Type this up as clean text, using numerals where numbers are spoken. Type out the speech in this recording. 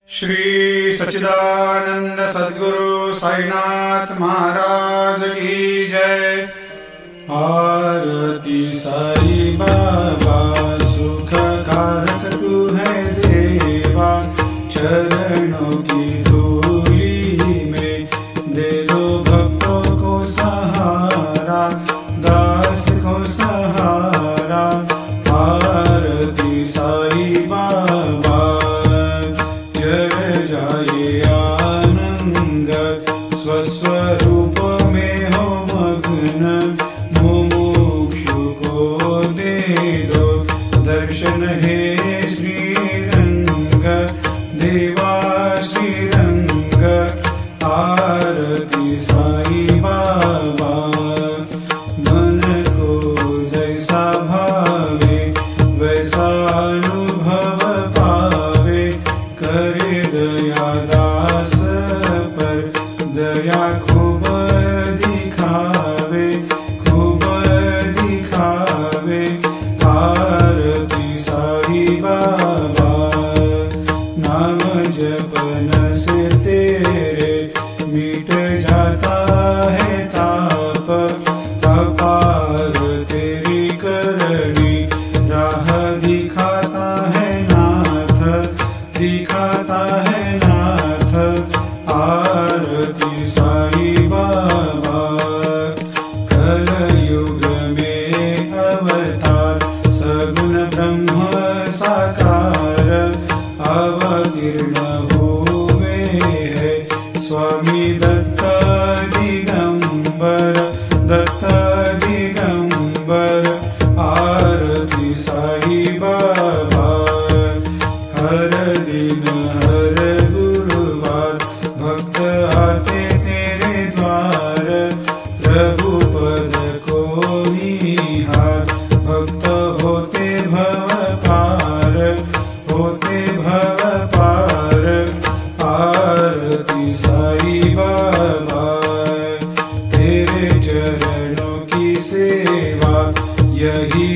श्री सच्चिदानंद सद्गुरु साईनाथ महाराज की जय। आरती साई बाबा सुख कारक तू है देवा, चरणों की धूली में दे दो भक्तों को सहारा, दास को सहारा। आरती साई बाबा जय जाए आनंद, स्वस्वरूप में हो मग्न, मुमुक्षु को दे दो दर्शन हे श्रीरंग, देवा श्रीरंग। आरती साई बाबा मन को जैसा भावे वैसा अनुभव पावे, करे दया दास पर दया खूब दिखावे, खूब दिखावे। आरती साई बाबा नाम जपन से तेरे मिट जाता है ताप, अपार तेरी करनी राह दिखाता है नाथ, दिखाता है नाथ। आरती साई बाबा कलयुग में अवतार, सगुण ब्रह्म साकार अवतीर्ण हुए है स्वामी दत्त दिगंबर, दत्त दिगंबर। आरती साई बाबा हर दिन हर गुरुवार भक्त आते तेरे द्वार, प्रभु पद को निहार, भक्त होते भव पार, होते भव पार। आरती साई बाबा तेरे चरणों की सेवा यही